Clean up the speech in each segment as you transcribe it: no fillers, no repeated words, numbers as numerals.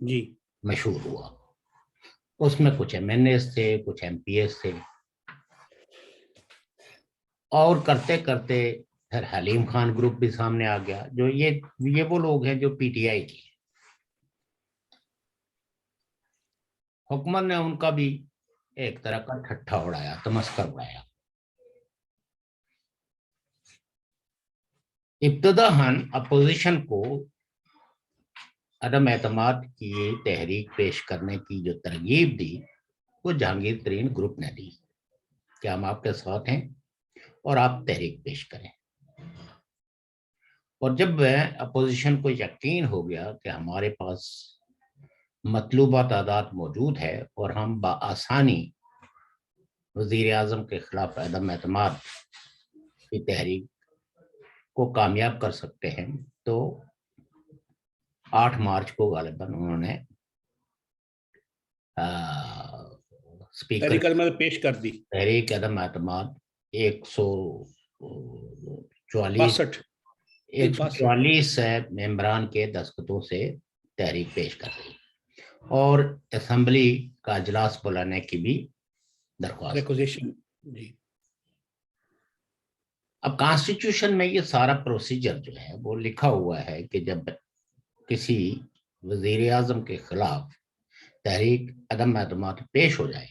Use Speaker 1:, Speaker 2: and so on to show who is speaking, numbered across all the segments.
Speaker 1: جی
Speaker 2: مشہور ہوا. اس میں کچھ MNAs تھے, کچھ MPs تھے, اور کرتے کرتے پھر حلیم خان گروپ بھی سامنے آ گیا. جو یہ وہ لوگ ہیں جو PTI کی حکومت نے ان کا بھی ایک طرح کا ٹھٹھا اڑایا, تمسخر اڑایا. ابتداً اپوزیشن کو عدم اعتماد کی تحریک پیش کرنے کی جو ترغیب دی وہ جہانگیر ترین گروپ نے دی کہ ہم آپ کے ساتھ ہیں اور آپ تحریک پیش کریں. اور جب اپوزیشن کو یقین ہو گیا کہ ہمارے پاس مطلوبہ تعداد موجود ہے اور ہم بآسانی وزیر اعظم کے خلاف عدم اعتماد کی تحریک کو کامیاب کر سکتے ہیں, تو 8 مارچ کو غالباً انہوں نے
Speaker 1: اسپیکر پیش کر دی
Speaker 2: تحریک عدم اعتماد 144 ممبران کے دستخطوں سے تحریک پیش کر دی اور اسمبلی کا اجلاس بلانے کی بھی درخواست.
Speaker 1: جی.
Speaker 2: اب کانسٹیٹیوشن میں یہ سارا پروسیجر جو ہے وہ لکھا ہوا ہے کہ جب کسی وزیر اعظم کے خلاف تحریک عدم اعتماد پیش ہو جائے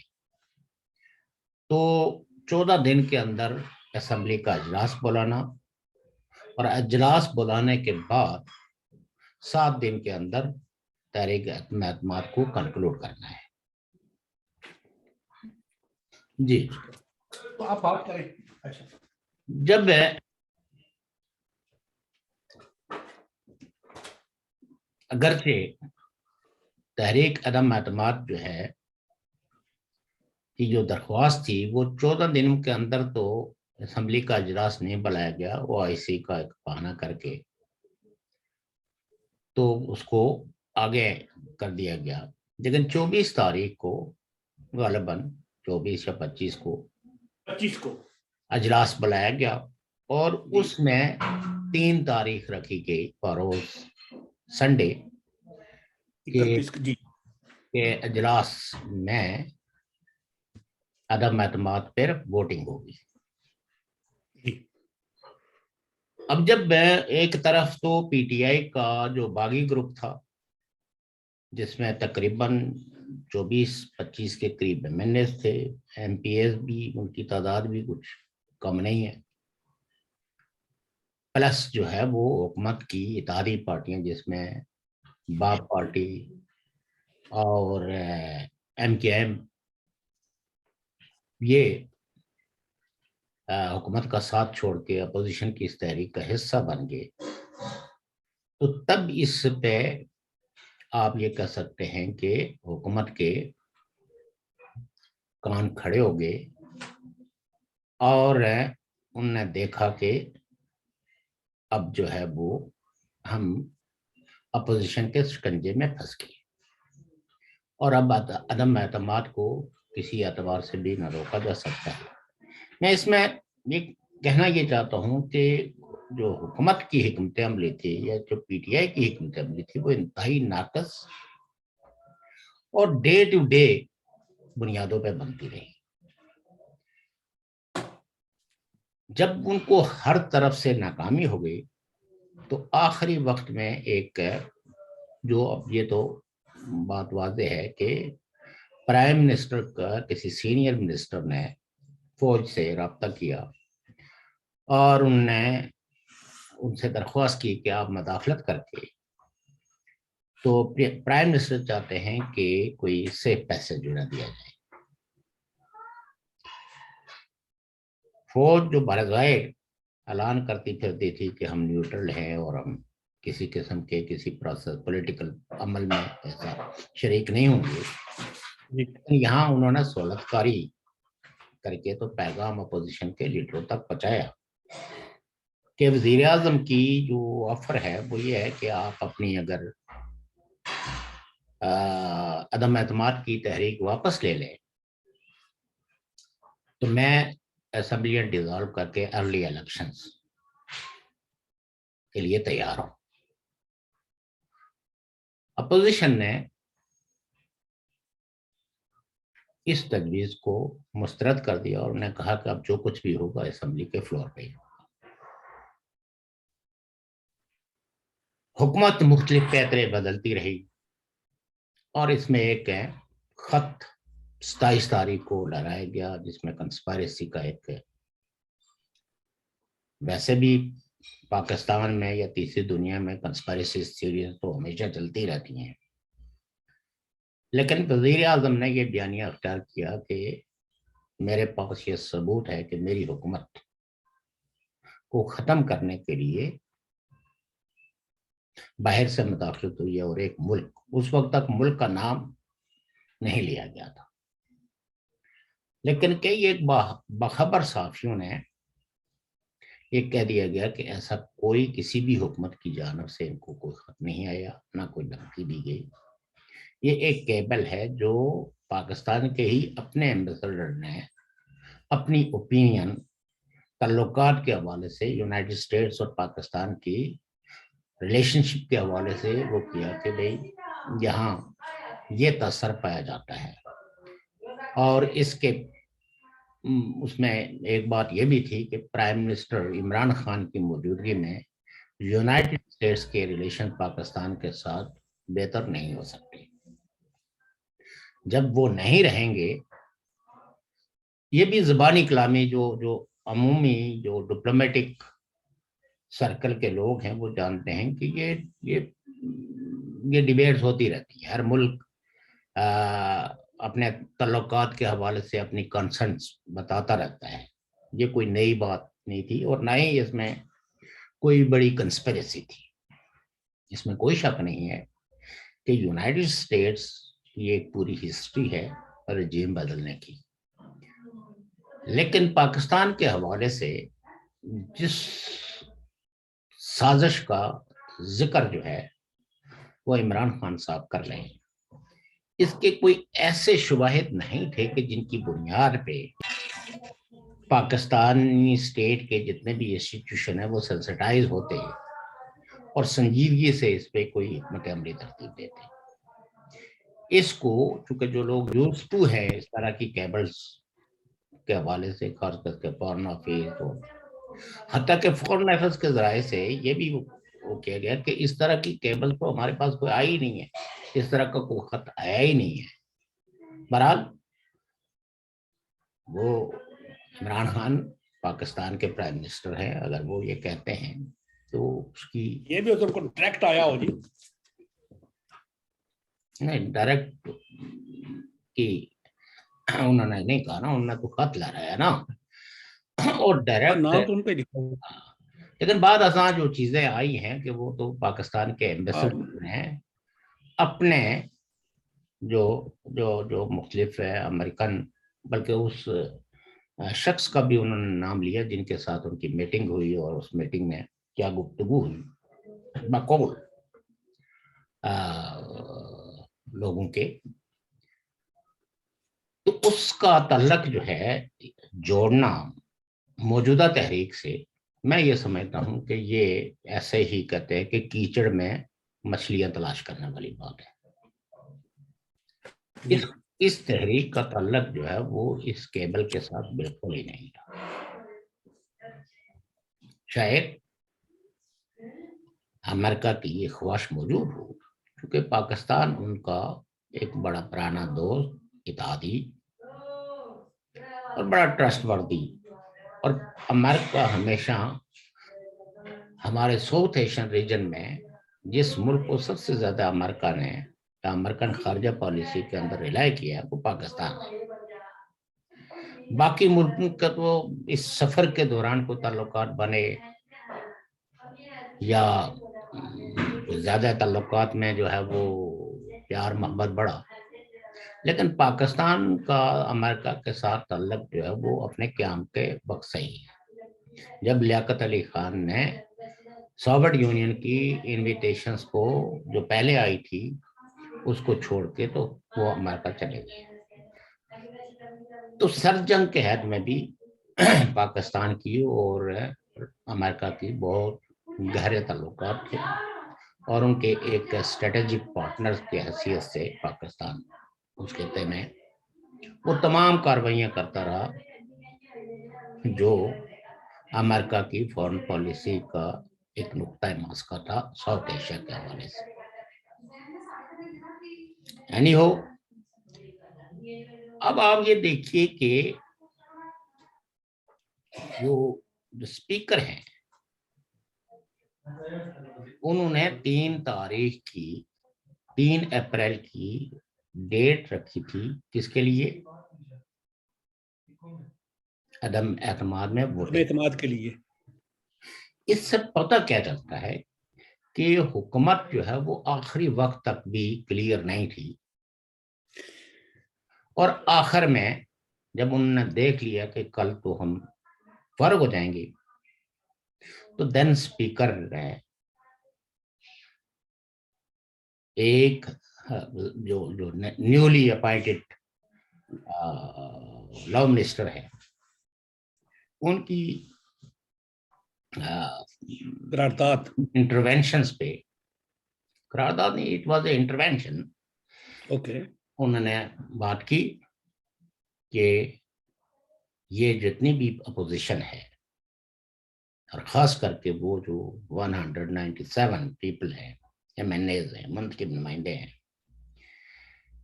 Speaker 2: تو 14 دن کے اندر اسمبلی کا اجلاس بلانا اور اجلاس بلانے کے بعد 7 دن کے اندر تحریک عدم اعتماد کو کنکلوڈ کرنا ہے. جی
Speaker 1: تو آپ بات کریں. اچھا,
Speaker 2: جب اگرچہ تحریک عدم اعتماد جو ہے کی جو درخواست تھی وہ 14 دنوں کے اندر تو اسمبلی کا اجلاس نہیں بلایا گیا, وہ IC کا ایک بہانہ کر کے تو اس کو آگے کر دیا گیا. لیکن 24 تاریخ کو غالباً 24 یا 25 کو اجلاس بلایا گیا اور اس میں 3 تاریخ رکھی گئی بروز سنڈے کے اجلاس میں عدم اعتماد پر ووٹنگ ہوگی. اب جب ایک طرف تو PTI کا جو باغی گروپ تھا جس میں تقریباً 24-25 کے قریب MNAs تھے, MPs بھی ان کی تعداد بھی کچھ کم نہیں ہے, پلس جو ہے وہ حکومت کی اتحادی پارٹیاں جس میں باپ پارٹی اور MKM یہ حکومت کا ساتھ چھوڑ کے اپوزیشن کی اس تحریک کا حصہ بن گئے. تو تب اس پہ آپ یہ کہہ سکتے ہیں کہ حکومت کے کان کھڑے ہو گئے اور انہوں نے دیکھا کہ اب جو ہے وہ ہم اپوزیشن کے شکنجے میں پھنس گئے اور اب عدم اعتماد کو کسی اعتبار سے بھی نہ روکا جا سکتا ہے. میں اس میں یہ کہنا یہ چاہتا ہوں کہ جو حکومت کی حکمت عملی تھی یا جو PTI کی حکمت عملی تھی وہ انتہائی ناقص اور ڈے ٹو ڈے بنیادوں پہ بنتی رہی. جب ان کو ہر طرف سے ناکامی ہو گئی تو آخری وقت میں ایک جو اب یہ تو بات واضح ہے کہ پرائم منسٹر کا کسی سینئر منسٹر نے فوج سے رابطہ کیا اور انہوں نے ان سے درخواست کی کہ آپ مداخلت کر کے تو پرائم منسٹر چاہتے ہیں کہ کوئی سیف پیسج جو نہ دیا جائے. فوج جو برغائے اعلان کرتی پھرتی تھی کہ ہم نیوٹرل ہیں اور ہم کسی قسم کے کسی پروسیس پولیٹیکل عمل میں ایسا شریک نہیں ہوں گے, یہاں انہوں نے سہولت کاری کر کے تو پیغام اپوزیشن کے لیڈروں تک پہنچایا کہ وزیر اعظم کی جو آفر ہے وہ یہ ہے کہ آپ اپنی اگر عدم اعتماد کی تحریک واپس لے لیں تو میں اسمبلی ڈیزالو کر کے ارلی الیکشنز کے لیے تیار ہوں. اپوزیشن نے اس تجویز کو مسترد کر دیا اور انہیں کہا کہ اب جو کچھ بھی ہوگا اسمبلی کے فلور پہ ہی ہوگا۔ حکومت مختلف پیترے بدلتی رہی اور اس میں ایک خط 27 تاریخ کو لہرایا گیا جس میں کنسپائریسی کا ایک، ویسے بھی پاکستان میں یا تیسری دنیا میں کنسپائریسی تھیوریز تو ہمیشہ چلتی رہتی ہیں، لیکن وزیر اعظم نے یہ بیانیہ اختیار کیا کہ میرے پاس یہ ثبوت ہے کہ میری حکومت کو ختم کرنے کے لیے باہر سے مداخلت ہوئی ہے، اور ایک ملک، اس وقت تک ملک کا نام نہیں لیا گیا تھا، لیکن کئی ایک باخبر صحافیوں نے یہ کہہ دیا گیا کہ ایسا کوئی کسی بھی حکومت کی جانب سے ان کو کوئی خط نہیں آیا، نہ کوئی دھمکی دی گئی۔ یہ ایک کیبل ہے جو پاکستان کے ہی اپنے ایمبیسڈر نے اپنی اوپینین تعلقات کے حوالے سے یونائٹڈ اسٹیٹس اور پاکستان کی ریلیشن شپ کے حوالے سے وہ کیا کہ بھئی یہاں یہ تاثر پایا جاتا ہے۔ اور اس میں ایک بات یہ بھی تھی کہ پرائم منسٹر عمران خان کی موجودگی میں یونائٹڈ اسٹیٹس کے ریلیشن پاکستان کے ساتھ بہتر نہیں ہو سکتے۔ جب وہ نہیں رہیں گے، یہ بھی زبانی کلامی جو عمومی جو ڈپلومیٹک سرکل کے لوگ ہیں وہ جانتے ہیں کہ یہ ڈیبیٹس ہوتی رہتی ہے، ہر ملک اپنے تعلقات کے حوالے سے اپنی کنسرنس بتاتا رہتا ہے، یہ کوئی نئی بات نہیں تھی اور نہ ہی اس میں کوئی بڑی کنسپیریسی تھی۔ اس میں کوئی شک نہیں ہے کہ یونائٹڈ اسٹیٹس کی ایک پوری ہسٹری ہے رجیم بدلنے کی، لیکن پاکستان کے حوالے سے جس سازش کا ذکر جو ہے وہ عمران خان صاحب کر رہے ہیں، اس کے کوئی ایسے شواہد نہیں تھے کہ جن کی بنیاد پہ پاکستانی اسٹیٹ کے جتنے بھی انسٹیٹیوشن ہیں وہ سینسٹائز ہوتے اور سنجیدگی سے اس پہ کوئی حکمت عملی ترتیب دیتے۔ اس کو چونکہ جو لوگ یوز ٹو ہے اس طرح کی کیبلز کے حوالے سے، خاص کر کے فورن افیئرز اور حتیٰ کہ فورن افیئرز کے ذرائع سے یہ بھی وہ کیا گیا کہ اس طرح کی کیبل تو ہمارے پاس کوئی آئی نہیں ہے، اس طرح کا کوئی خط آیا ہی نہیں ہے۔ بہرحال وہ عمران خان پاکستان کے پرائم منسٹر ہیں، اگر وہ یہ کہتے ہیں تو اس کی
Speaker 1: یہ بھی ادھر کو ڈائریکٹ آیا ہو جی؟
Speaker 2: نہیں، ڈائریکٹ کی انہوں نے نہیں کہا نا، انہوں نے تو خط لہرایا نا، اور ڈائریکٹ
Speaker 1: نام تو ان پہ لکھا ہوا،
Speaker 2: لیکن بعد ازاں جو چیزیں آئی ہیں کہ وہ تو پاکستان کے ایمبیسڈر نے اپنے جو مختلف ہے امریکن، بلکہ اس شخص کا بھی انہوں نے نام لیا جن کے ساتھ ان کی میٹنگ ہوئی، اور اس میٹنگ میں کیا گفتگو ہوئی بقول لوگوں کے، تو اس کا تعلق جو ہے جوڑنا موجودہ تحریک سے، میں یہ سمجھتا ہوں کہ یہ ایسے ہی کہتے ہیں کہ کیچڑ میں مچھلیاں تلاش کرنے والی بات ہے۔ اس تحریک کا تعلق جو ہے وہ اس کیبل کے ساتھ بالکل ہی نہیں تھا۔ شاید امریکہ کی یہ خواہش موجود ہو، کیونکہ پاکستان ان کا ایک بڑا پرانا دوست، اتحادی اور بڑا ٹرسٹ وردی، اور امریکہ ہمیشہ ہمارے ساؤتھ ایشین ریجن میں جس ملک کو سب سے زیادہ امریکہ نے امریکن خارجہ پالیسی کے اندر رلائے کیا ہے وہ پاکستان ہے۔ باقی ملکوں کا تو اس سفر کے دوران کوئی تعلقات بنے یا زیادہ تعلقات میں جو ہے وہ پیار محبت بڑھا، لیکن پاکستان کا امریکہ کے ساتھ تعلق جو ہے وہ اپنے قیام کے وقت سے ہی ہے۔ جب لیاقت علی خان نے سوویت یونین کی انویٹیشنز کو جو پہلے آئی تھی اس کو چھوڑ کے تو وہ امریکہ چلے گئے، تو سر جنگ کے عہد میں بھی پاکستان کی اور امریکہ کی بہت گہرے تعلقات تھے، اور ان کے ایک اسٹریٹجک پارٹنر کی حیثیت سے پاکستان اس خطے میں وہ تمام کاروائیاں کرتا رہا جو امریکہ کی فورن پالیسی کا ایک نقطۂ مسقط تھا ساؤتھ ایشیا کے حوالے سے. اینی ہو، اب آپ یہ دیکھیے کہ جو اسپیکر ہیں انہوں نے 3 اپریل کی ڈیٹ رکھی تھی کس کے لیے؟ عدم اعتماد میں ووٹ.
Speaker 1: اعتماد کے لیے.
Speaker 2: اس سے پتہ کیا چلتا ہے کہ حکومت جو ہے وہ آخری وقت تک بھی کلیئر نہیں تھی، اور آخر میں جب انہوں نے دیکھ لیا کہ کل تو ہم فرق ہو جائیں گے تو دین اسپیکر نے ایک جو نیولی اپائنٹڈ لا منسٹر ہے ان کی
Speaker 1: قرارداد
Speaker 2: انٹروینشنز پہ، قرارداد نہیں، it was a intervention,
Speaker 1: okay,
Speaker 2: انہوں نے بات کی کہ یہ جتنی بھی اپوزیشن ہے اور خاص کر کے وہ جو 197 پیپل ہیں، ایم این ایز ہیں، منتخب نمائندے ہیں،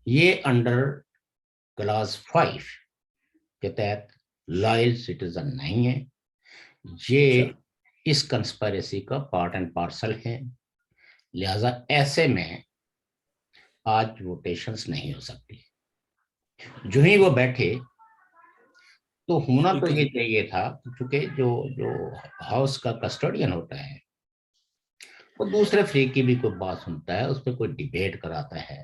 Speaker 2: یہ انڈر کلاس 5 کے تحت لائل سٹیزن نہیں ہے، یہ اس کنسپیریسی کا پارٹ اینڈ پارسل ہے، لہذا ایسے میں آج ووٹیشنز نہیں ہو سکتی. جو ہی وہ بیٹھے تو ہونا تو یہ چاہیے تھا، کیونکہ جو ہاؤس کا کسٹوڈین ہوتا ہے وہ دوسرے فریق کی بھی کوئی بات سنتا ہے، اس پہ کوئی ڈیبیٹ کراتا ہے.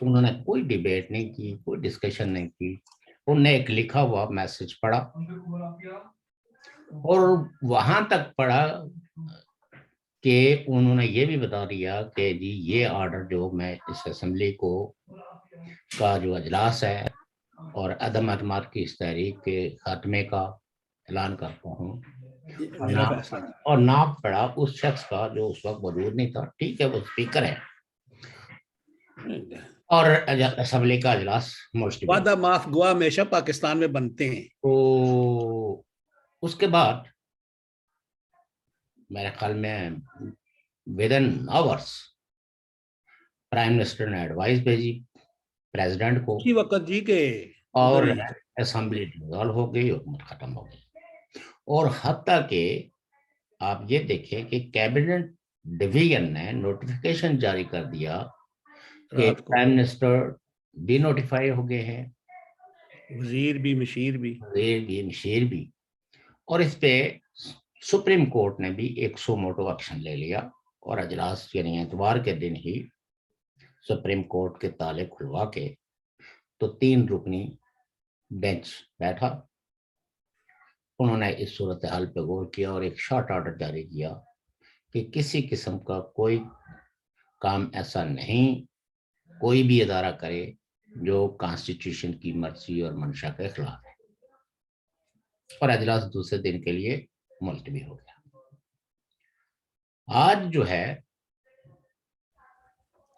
Speaker 2: انہوں نے کوئی ڈیبیٹ نہیں کی، کوئی ڈسکشن نہیں کی، انہوں نے ایک لکھا ہوا میسج پڑھا اور وہاں تک پڑھا کہ انہوں نے یہ بھی بتا دیا کہ جی یہ آرڈر جو میں اس اسمبلی کا جو اجلاس ہے اور عدم اعتماد کی اس تحریک کے خاتمے کا اعلان کرتا ہوں، اور نام پڑا اس شخص کا جو اس وقت موجود نہیں تھا. ٹھیک ہے، وہ اسپیکر ہے اور اسمبلی کا اجلاس
Speaker 1: وعدہ معاف گوا ہمیشہ پاکستان میں بنتے ہیں.
Speaker 2: تو اس کے بعد میرے خیال میں ودن آورس پرائم منسٹر نے ایڈوائز بھیجی پریزیڈنٹ کو
Speaker 1: اسی وقت جی کے،
Speaker 2: اور اسمبلی ڈیزالو ہو گئی، حکومت ختم ہو گئی. اور حتیٰ کہ آپ یہ دیکھیں کہ کیبنٹ ڈویژن نے نوٹیفیکیشن جاری کر دیا کہ پرائم منسٹر ڈی نوٹیفائی ہو گئے ہیں،
Speaker 1: وزیر بھی مشیر
Speaker 2: بھی، اور اس پہ سپریم کورٹ نے بھی 100 موٹو ایکشن لے لیا اور اجلاس یعنی اتوار کے دن ہی سپریم کورٹ کے تالے کھلوا کے تو 3 رکنی بینچ بیٹھا. انہوں نے اس صورتحال پہ غور کیا اور ایک شارٹ آرڈر جاری کیا کہ کسی قسم کا کوئی کام ایسا نہیں کوئی بھی ادارہ کرے جو کانسٹیٹیوشن کی مرضی اور منشا کے خلاف ہے، اور اجلاس دوسرے دن کے لیے ملتوی ہو گیا. آج جو ہے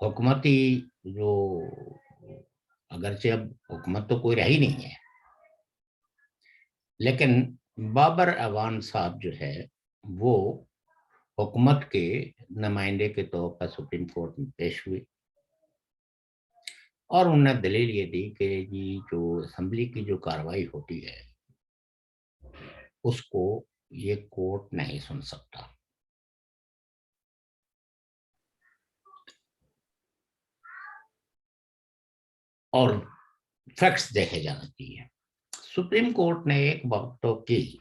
Speaker 2: حکومتی جو اگرچہ اب حکومت تو کوئی رہی نہیں ہے، لیکن بابر اعوان صاحب جو ہے وہ حکومت کے نمائندے کے طور پر سپریم کورٹ میں پیش ہوئے اور انہوں نے دلیل یہ دی کہ جی جو اسمبلی کی جو کارروائی ہوتی ہے اس کو یہ کورٹ نہیں سن سکتا. اور فیکٹس دیکھے جانا چاہیے. سپریم کورٹ نے ایک بات تو کی،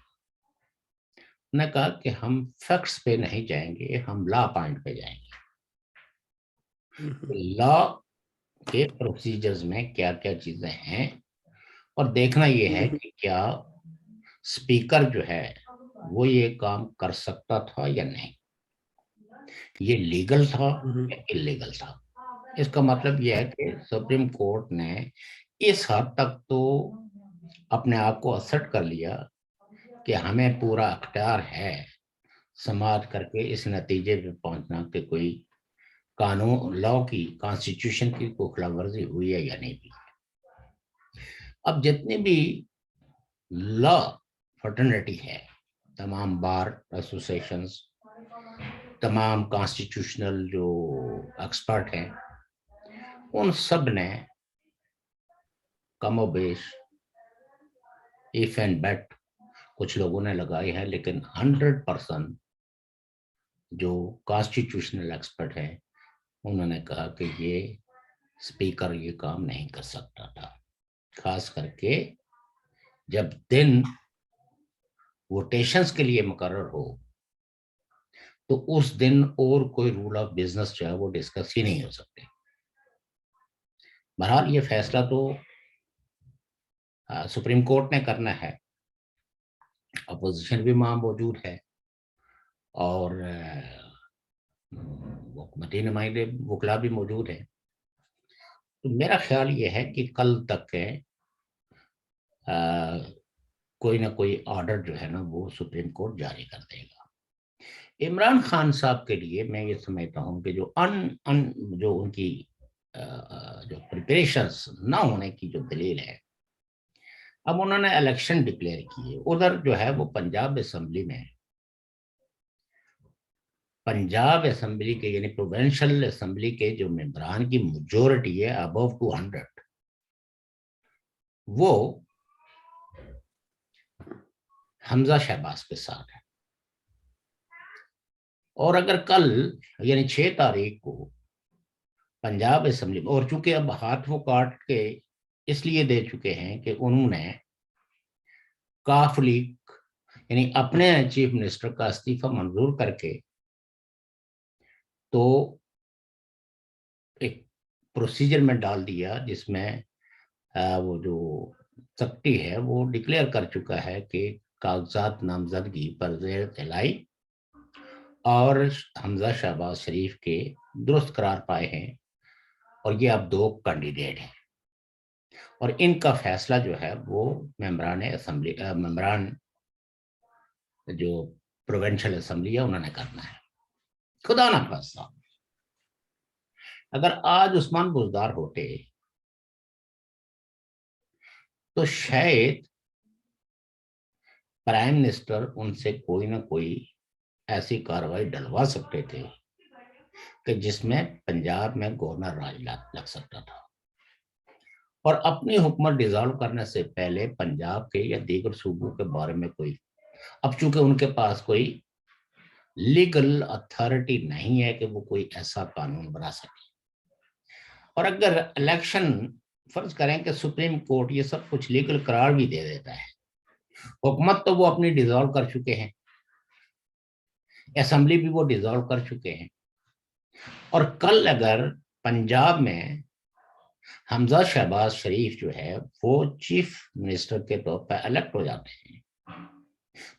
Speaker 2: نے کہا کہ ہم فیکٹس پہ نہیں جائیں گے، ہم لا پوائنٹ پہ جائیں گے. لا کے پروسیجرز میں کیا کیا چیزیں ہیں اور دیکھنا یہ ہے کہ کیا اسپیکر جو ہے وہ یہ کام کر سکتا تھا یا نہیں، یہ لیگل تھا یا انلیگل تھا. اس کا مطلب یہ ہے کہ سپریم کورٹ نے اس حد تک تو اپنے آپ کو اسرٹ کر لیا کہ ہمیں پورا اختیار ہے سماعت کر کے اس نتیجے پہ پہنچنا کہ کوئی قانون لا کی کانسٹیٹیوشن کی کوئی خلاف ورزی ہوئی ہے یا نہیں ہوئی. اب جتنی بھی لا فرٹرنیٹی ہے، تمام بار ایسوسیشنز، تمام کانسٹیٹیوشنل جو ایکسپرٹ ہیں، ان سب نے کم و بیش ایف اینڈ بیٹ کچھ لوگوں نے لگائی ہے، لیکن 100% جو کانسٹیٹیوشنل ایکسپرٹ ہیں انہوں نے کہا کہ یہ اسپیکر یہ کام نہیں کر سکتا تھا، خاص کر کے جب دن ووٹیشنز کے لیے مقرر ہو تو اس دن اور کوئی رول آف بزنس جو ہے وہ ڈسکس ہی نہیں ہو سکتے۔ بہرحال یہ فیصلہ تو سپریم کورٹ نے کرنا ہے، اپوزیشن بھی وہاں موجود ہے اور حکومتی نمائندے وکلا بھی موجود ہیں، تو میرا خیال یہ ہے کہ کل تک کوئی نہ کوئی آرڈر جو ہے نا وہ سپریم کورٹ جاری کر دے گا۔ عمران خان صاحب کے لیے میں یہ سمجھتا ہوں کہ جو جو ان کی جو پریپریشنز نہ ہونے کی جو دلیل ہے، اب انہوں نے الیکشن ڈکلیئر کیے، ادھر جو ہے وہ پنجاب اسمبلی میں، پنجاب اسمبلی کے یعنی پروونشل اسمبلی کے جو ممبران کی میجورٹی ہے ابو 200، وہ حمزہ شہباز کے ساتھ ہے، اور اگر کل یعنی 6 تاریخ کو پنجاب اسمبلی میں، اور چونکہ اب ہاتھ وہ کاٹ کے اس لیے دے چکے ہیں کہ انہوں نے کاف لیگ یعنی اپنے چیف منسٹر کا استعفی منظور کر کے تو ایک پروسیجر میں ڈال دیا جس میں وہ جو سیکرٹری ہے وہ ڈکلیئر کر چکا ہے کہ کاغذات نامزدگی پر زیر طلائی اور حمزہ شہباز شریف کے درست قرار پائے ہیں، اور یہ اب 2 کینڈیڈیٹ ہیں، اور ان کا فیصلہ جو ہے وہ ممبران جو پروونشل اسمبلی ہے انہوں نے کرنا ہے۔ خدا نہ خواستہ اگر آج عثمان بزدار ہوتے تو شاید پرائم منسٹر ان سے کوئی نہ کوئی ایسی کاروائی ڈلوا سکتے تھے کہ جس میں پنجاب میں گورنر راج لگ سکتا تھا، اور اپنی حکومت ڈیزالو کرنے سے پہلے پنجاب کے یا دیگر صوبوں کے بارے میں کوئی، اب چونکہ ان کے پاس کوئی لیگل اتھارٹی نہیں ہے کہ وہ کوئی ایسا قانون بنا سکے، اور اگر الیکشن فرض کریں کہ سپریم کورٹ یہ سب کچھ لیگل قرار بھی دے دیتا ہے، حکومت تو وہ اپنی ڈیزالو کر چکے ہیں، اسمبلی بھی وہ ڈیزالو کر چکے ہیں، اور کل اگر پنجاب میں حمزہ شہباز شریف جو ہے وہ چیف منسٹر کے طور پر الیکٹ ہو جاتے ہیں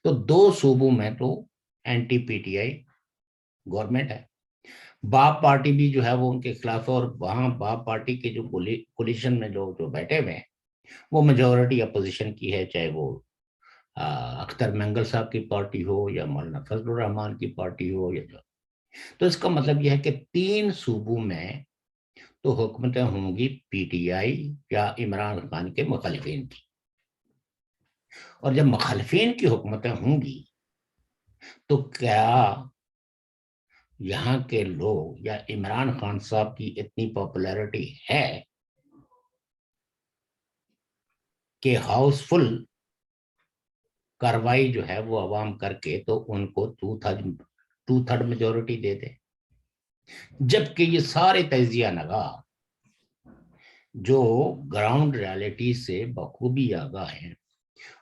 Speaker 2: تو 2 صوبوں میں تو anti P T I government ہے، باپ پارٹی بھی جو ہے وہ ان کے خلاف ہے، اور وہاں باپ پارٹی کے جو کولیشن میں لوگ جو بیٹھے ہوئے ہیں وہ میجورٹی اپوزیشن کی ہے، چاہے وہ اختر منگل صاحب کی پارٹی ہو یا مولانا فضل الرحمان کی پارٹی ہو یا جو، تو اس کا مطلب یہ ہے کہ 3 صوبوں میں تو حکومتیں ہوں گی پی ٹی آئی یا عمران خان کے مخالفین کی، اور جب مخالفین کی حکومتیں ہوں گی تو کیا یہاں کے لوگ یا عمران خان صاحب کی اتنی پاپولیرٹی ہے کہ ہاؤس فل کاروائی جو ہے وہ عوام کر کے تو ان کو 2/3 میجورٹی دے دے، جبکہ یہ سارے تجزیہ نگار جو گراؤنڈ ریالٹی سے بخوبی آگاہ ہیں،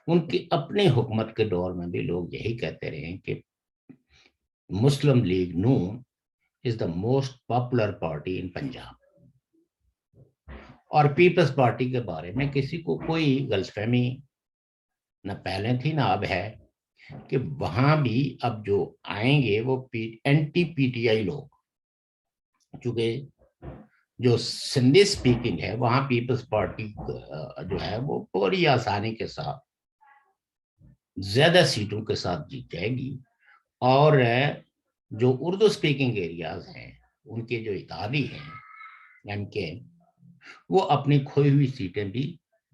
Speaker 2: ان کی اپنی حکومت کے دور میں بھی لوگ یہی کہتے رہے ہیں کہ مسلم لیگ نون is the most popular party in Punjab, اور پیپلز پارٹی کے بارے میں کسی کو کوئی غلط فہمی نہ پہلے تھی نہ اب ہے کہ وہاں بھی اب جو آئیں گے وہ اینٹی پی ٹی آئی لوگ، چونکہ جو سندھی اسپیکنگ ہے وہاں پیپلز پارٹی جو ہے وہ بڑی آسانی کے ساتھ زیادہ سیٹوں کے ساتھ جیت جائے گی، اور جو اردو اسپیکنگ ایریاز ہیں ان کے جو اتحادی ہیں ایم کے، وہ اپنی کھوئی ہوئی سیٹیں بھی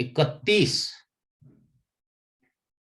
Speaker 2: 31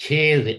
Speaker 2: 6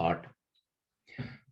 Speaker 2: 8।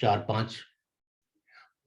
Speaker 2: 4-5,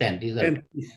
Speaker 2: 35।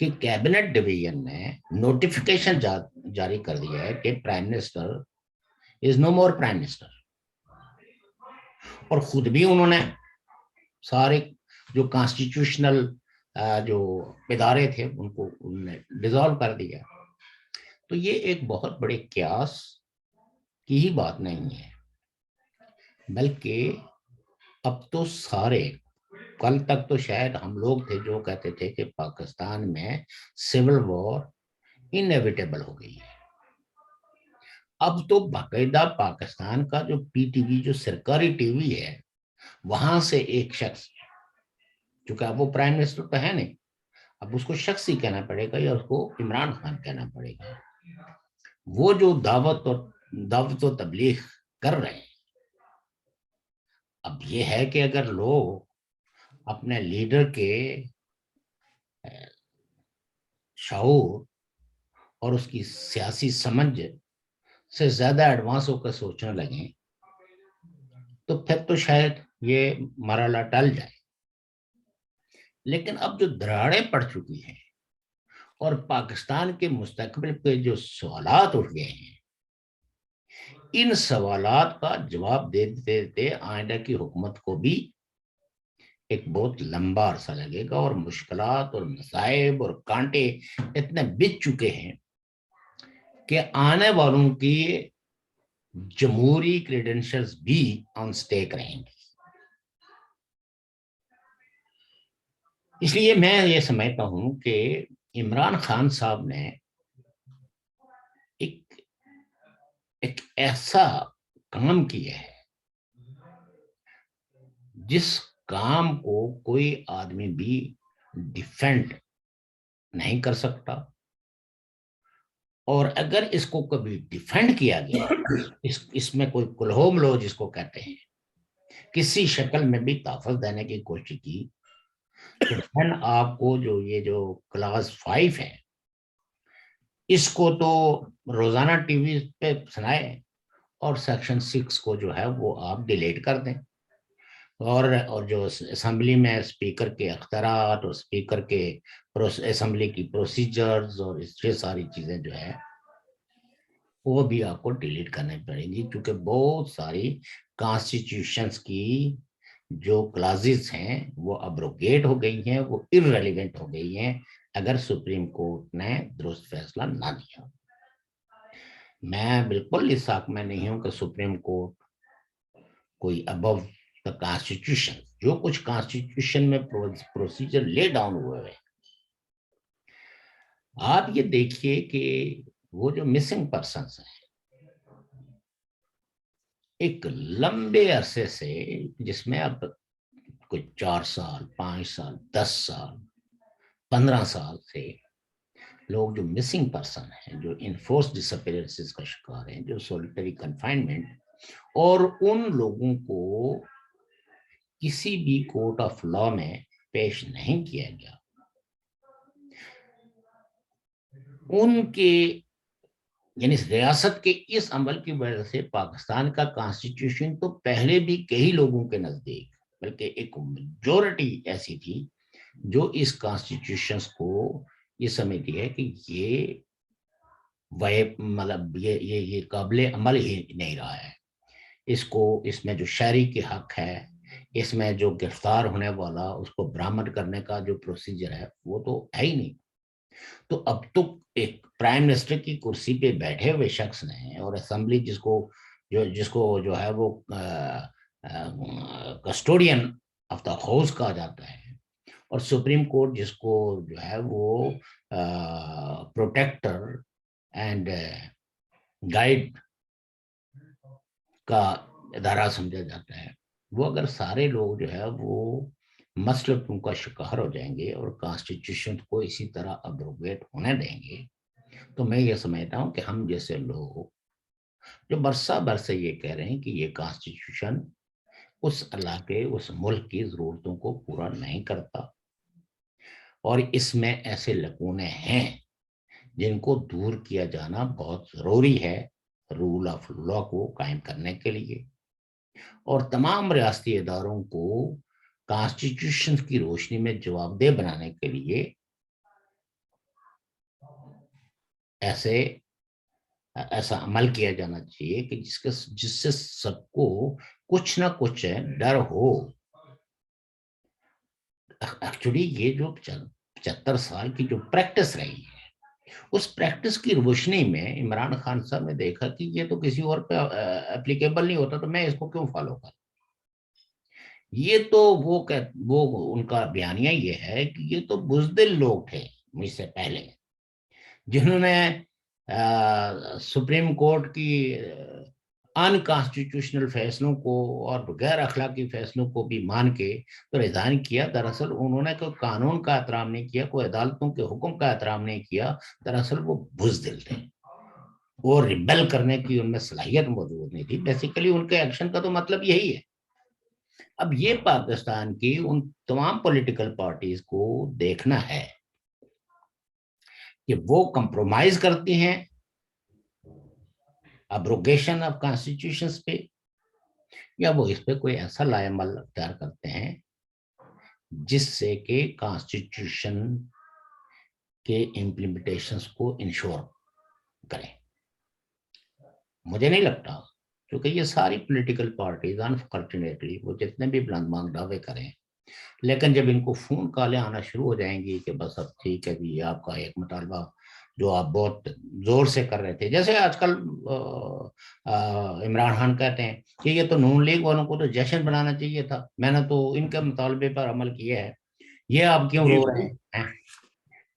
Speaker 2: کہ کیبنٹ ڈویژن نے نوٹیفیکیشن جاری کر دیا ہے کہ prime minister is no more prime minister, اور خود بھی انہوں نے سارے جو کانسٹیٹیوشنل جو ادارے تھے ان کو انہوں نے ڈیزالو کر دیا. تو یہ ایک بہت بڑے قیاس کی ہی بات نہیں ہے، بلکہ اب تو سارے، کل تک تو شاید ہم لوگ تھے جو کہتے تھے کہ پاکستان میں سول وار انیویٹیبل ہو گئی ہے. اب تو باقاعدہ پاکستان کا جو پی ٹی وی، جو سرکاری ٹی وی ہے، وہاں سے ایک شخص، چونکہ اب وہ پرائم منسٹر تو ہے نہیں، اب اس کو شخص ہی کہنا پڑے گا یا اس کو عمران خان کہنا پڑے گا، وہ جو دعوت و تبلیغ کر رہے ہیں. اب یہ ہے کہ اگر لوگ اپنے لیڈر کے شعور اور اس کی سیاسی سمجھ سے زیادہ ایڈوانس ہو کر سوچنے لگیں تو پھر تو شاید یہ مرحلہ ٹل جائے. لیکن اب جو دراڑیں پڑ چکی ہیں اور پاکستان کے مستقبل پہ جو سوالات اٹھ گئے ہیں، ان سوالات کا جواب دیتے دیتے آئندہ کی حکومت کو بھی ایک بہت لمبا عرصہ لگے گا، اور مشکلات اور مصائب اور کانٹے اتنے بچ چکے ہیں کہ آنے والوں کی جمہوری کریڈنشلز بھی آن سٹیک رہیں گے. اس لیے میں یہ سمجھتا ہوں کہ عمران خان صاحب نے ایک ایسا کام کیا ہے جس کام کو کوئی آدمی بھی ڈیفینڈ نہیں کر سکتا، اور اگر اس کو کبھی ڈیفینڈ کیا گیا، اس میں کوئی کلہوم لو جس کو کہتے ہیں، کسی شکل میں بھی تحفظ دینے کی کوشش کی، تو پھر آپ کو جو کلاس 5 ہے، اس کو تو روزانہ ٹی وی پہ سنائے، اور سیکشن 6 کو جو ہے وہ آپ ڈیلیٹ کر دیں، اور جو اسمبلی میں اسپیکر کے اختیارات اور اسپیکر کے اسمبلی کی پروسیجرز اور یہ ساری چیزیں جو ہے وہ بھی آپ کو ڈیلیٹ کرنے پڑیں گی، کیونکہ بہت ساری کانسٹیٹیوشنز کی جو کلازز ہیں وہ ابروگیٹ ہو گئی ہیں، وہ ارریلیونٹ ہو گئی ہیں اگر سپریم کورٹ نے درست فیصلہ نہ دیا. میں بالکل اس حق میں نہیں ہوں کہ سپریم کورٹ کوئی ابو دا کانسٹیٹیوشن، جو کچھ کانسٹیٹیوشن میں پروسیجر لے ڈاؤن ہوئے ہیں. آپ یہ دیکھیے کہ وہ جو مسنگ پرسنس ہیں، ایک لمبے عرصے سے، جس میں اب کوئی 4 سال 5 سال 10 سال 15 سال سے لوگ جو مسنگ پرسن ہیں، جو انفورس ڈسپیئرنسز کا شکار ہیں، جو سولیٹری کنفائنمنٹ، اور ان لوگوں کو کسی بھی کورٹ آف لا میں پیش نہیں کیا گیا، ان کے یعنی ریاست کے اس عمل کی وجہ سے پاکستان کا کانسٹیٹیوشن تو پہلے بھی کئی لوگوں کے نزدیک، بلکہ ایک میجورٹی ایسی تھی جو اس کانسٹیٹیوشن کو یہ سمجھتی ہے کہ یہ مطلب یہ قابل عمل ہی نہیں رہا ہے، اس میں جو شہری کے حق ہے، اس میں جو گرفتار ہونے والا اس کو برآمد کرنے کا جو پروسیجر ہے وہ تو ہے ہی نہیں. تو اب تو ایک پرائم منسٹر کی کرسی پہ بیٹھے ہوئے شخص نے، اور اسمبلی جس کو جو ہے وہ کسٹوڈین آف دا ہاؤس کہا جاتا ہے، اور سپریم کورٹ جس کو جو ہے وہ پروٹیکٹر اینڈ گائیڈ کا ادارہ سمجھا جاتا ہے، وہ اگر سارے لوگ جو ہے وہ مسلطوں کا شکار ہو جائیں گے اور کانسٹیٹیوشن کو اسی طرح ابروگیٹ ہونے دیں گے، تو میں یہ سمجھتا ہوں کہ ہم جیسے لوگ جو برسے یہ کہہ رہے ہیں کہ یہ کانسٹیٹیوشن اس علاقے اس ملک کی ضرورتوں کو پورا نہیں کرتا، اور اس میں ایسے لکونے ہیں جن کو دور کیا جانا بہت ضروری ہے رول آف لا کو قائم کرنے کے لیے، اور تمام ریاستی اداروں کو کانسٹیٹیوشن کی روشنی میں جواب دہ بنانے کے لیے ایسا عمل کیا جانا چاہیے کہ جس سے سب کو کچھ نہ کچھ ڈر ہو. ایکچولی یہ جو 75 سال کی جو پریکٹس رہی ہے اس پریکٹس کی روشنی میں عمران خان صاحب نے دیکھا کہ یہ تو کسی اور پہ اپلیکیبل نہیں ہوتا تو میں اس کو کیوں فالو کروں. یہ تو وہ ان کا بیانیہ یہ ہے کہ یہ تو بزدل لوگ تھے مجھ سے پہلے جنہوں نے سپریم کورٹ کی ان کانسٹیٹیوشنل فیصلوں کو اور غیر اخلاقی فیصلوں کو بھی مان کے تو ریزائن کیا. دراصل انہوں نے کوئی قانون کا احترام نہیں کیا, کوئی عدالتوں کے حکم کا احترام نہیں کیا. دراصل وہ بزدل تھے, وہ ریبل کرنے کی ان میں صلاحیت موجود نہیں تھی. بیسیکلی ان کے ایکشن کا تو مطلب یہی ہے. اب یہ پاکستان کی ان تمام پولیٹیکل پارٹیز کو دیکھنا ہے کہ وہ کمپرومائز کرتی ہیں ابروگیشن آف کانسٹیٹیوشنز پہ, یا وہ اس پہ کوئی ایسا لائے عمل اختیار کرتے ہیں جس سے کہ کانسٹیٹیوشن کے امپلیمنٹیشنز کو انشور کریں. مجھے نہیں لگتا, کیونکہ یہ ساری پولیٹیکل پارٹیز انفارچونیٹلی وہ جتنے بھی بلند مانگ دعوے کریں, لیکن جب ان کو فون کالیں آنا شروع ہو جائیں گی کہ بس اب ٹھیک ہے جی آپ کا ایک مطالبہ جو آپ بہت زور سے کر رہے تھے, جیسے آج کل عمران خان کہتے ہیں کہ یہ تو نون لیگ والوں کو تو جشن بنانا چاہیے تھا, میں نے تو ان کے مطالبے پر عمل کیا ہے, یہ آپ کیوں رو رہے ہیں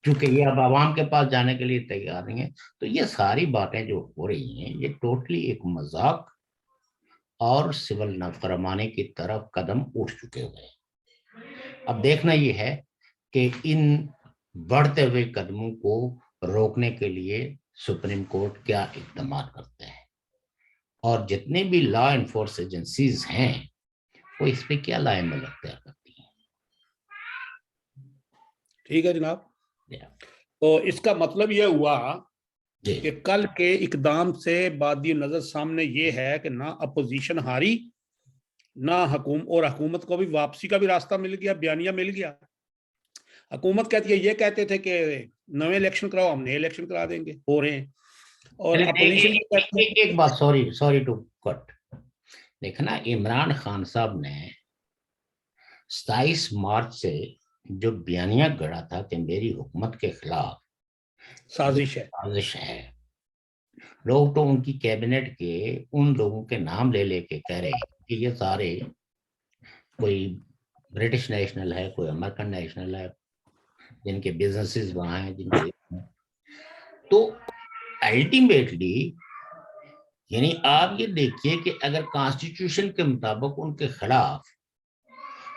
Speaker 2: کیونکہ یہ اب عوام کے پاس جانے کے لیے تیار نہیں ہے. تو یہ ساری باتیں جو ہو رہی ہیں یہ ٹوٹلی ایک مذاق اور سول نافرمانی کی طرف قدم اٹھ چکے ہوئے ہیں. اب دیکھنا یہ ہے کہ ان بڑھتے ہوئے قدموں کو روکنے کے لیے سپریم کورٹ کیا اقدامات کرتے ہیں, اور جتنے بھی لا انفورس ایجنسیز ہیں وہ اس پہ کیا لائے عمل اختیار کرتی ہیں.
Speaker 1: ٹھیک ہے جناب, تو اس کا مطلب یہ ہوا کہ کل کے اقدام سے بادی نظر سامنے یہ ہے کہ نہ اپوزیشن ہاری, نہ حکومت کو بھی واپسی کا بھی راستہ مل گیا, بیانیہ مل گیا. حکومت کہتی ہے, یہ کہتے تھے کہ نئے الیکشن کراؤ, ہم نئے الیکشن کرا دیں گے, ہو رہے ہیں. اور اپوزیشن
Speaker 2: ایک بات, سوری ٹو کٹ, دیکھنا عمران خان صاحب نے 27 مارچ سے جو بیانیہ گڑا تھا کہ میری حکومت کے خلاف سازش ہے, لوگ تو ان کی کیبنٹ کے ان لوگوں کے نام لے کے کہہ رہے ہیں کہ یہ سارے کوئی برٹش نیشنل ہے, کوئی امریکن نیشنل ہے, جن کے بزنسز وہاں ہیں, جن کے تو الٹیمیٹلی یعنی آپ یہ دیکھیے کہ اگر کانسٹیٹیوشن کے مطابق ان کے خلاف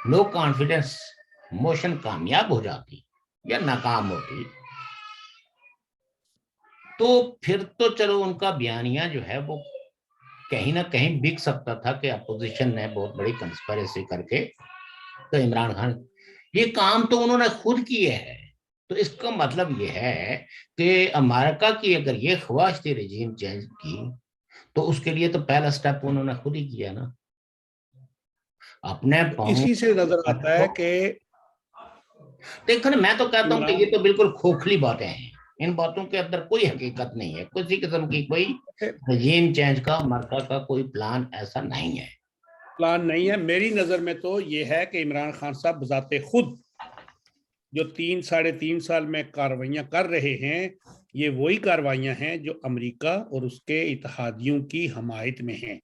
Speaker 2: نو کانفیڈنس موشن کامیاب ہو جاتی یا ناکام ہوتی تو پھر تو چلو ان کا بیانیہ جو ہے وہ کہیں نہ کہیں بک سکتا تھا کہ اپوزیشن نے بہت بڑی کنسپریسی کر کے تو عمران خان, یہ کام تو انہوں نے خود کیے ہے. تو اس کا مطلب یہ ہے کہ امریکہ کی اگر یہ خواہش تھی رجیم چینج کی تو اس کے لیے تو پہلا سٹیپ انہوں نے خود ہی کیا نا. اپنے
Speaker 1: اسی سے نظر آتا ہے کہ
Speaker 2: دیکھنا, میں تو کہتا ہوں کہ یہ تو بالکل کھوکھلی باتیں ہیں, ان باتوں کے اندر کوئی حقیقت نہیں ہے, کسی قسم کی کوئی رجیم چینج کا امریکہ کا کوئی پلان ایسا نہیں ہے.
Speaker 1: میری نظر میں تو یہ ہے کہ عمران خان صاحب بذات خود جو 3-3.5 سال میں کاروائیاں کر رہے ہیں, یہ وہی کاروائیاں ہیں جو امریکہ اور اس کے اتحادیوں کی حمایت میں ہیں.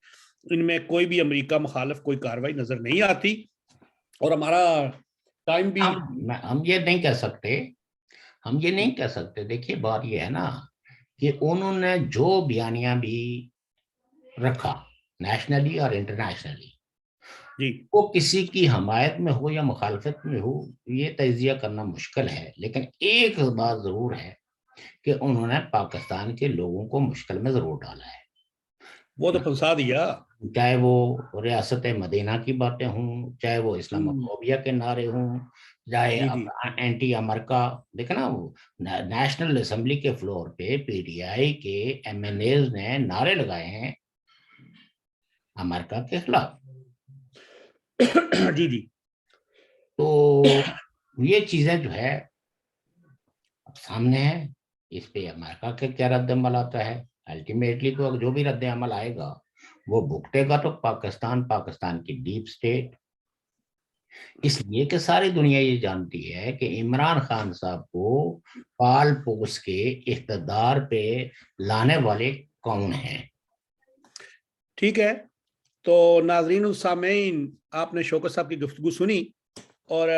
Speaker 1: ان میں کوئی بھی امریکہ مخالف کوئی کاروائی نظر نہیں آتی. اور ہمارا ٹائم بھی
Speaker 2: ہم یہ نہیں کہہ سکتے, دیکھیے بات یہ ہے نا کہ انہوں نے جو بیانیہ بھی رکھا نیشنلی اور انٹرنیشنلی, وہ کسی کی حمایت میں ہو یا مخالفت میں ہو یہ تجزیہ کرنا مشکل ہے, لیکن ایک بات ضرور ہے کہ انہوں نے پاکستان کے لوگوں کو مشکل میں ضرور ڈالا ہے.
Speaker 1: وہ تو پھنسا دیا,
Speaker 2: چاہے وہ ریاست مدینہ کی باتیں ہوں, چاہے وہ اسلام فوبیا کے نعرے ہوں, چاہے اینٹی امریکہ. دیکھنا وہ نیشنل اسمبلی کے فلور پہ پی ٹی آئی کے ایم این ایز نے نعرے لگائے ہیں امریکہ کے خلاف.
Speaker 1: جی
Speaker 2: تو یہ چیزیں جو ہے اب سامنے ہیں, اس پہ امریکہ کا کیا رد عمل آتا ہے؟ الٹیمیٹلی تو جو بھی رد عمل آئے گا وہ بھگتے گا تو پاکستان کی ڈیپ سٹیٹ. اس لیے کہ ساری دنیا یہ جانتی ہے کہ عمران خان صاحب کو پال پوس کے اقتدار پہ لانے والے کون ہیں.
Speaker 1: ٹھیک ہے، تو ناظرین و سامعین، آپ نے شوکت صاحب کی گفتگو سنی، اور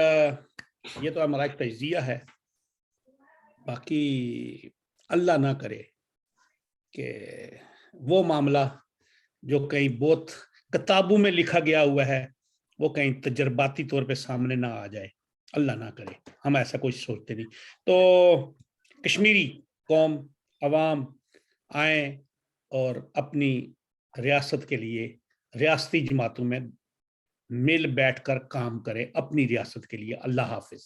Speaker 1: یہ تو ہمارا ایک تجزیہ ہے. باقی اللہ نہ کرے کہ وہ معاملہ جو کہیں بہت کتابوں میں لکھا گیا ہوا ہے وہ کہیں تجرباتی طور پہ سامنے نہ آ جائے. اللہ نہ کرے، ہم ایسا کچھ سوچتے نہیں. تو کشمیری قوم، عوام آئیں اور اپنی ریاست کے لیے ریاستی جماعتوں میں مل بیٹھ کر کام کرے اپنی ریاست کے لیے. اللہ حافظ.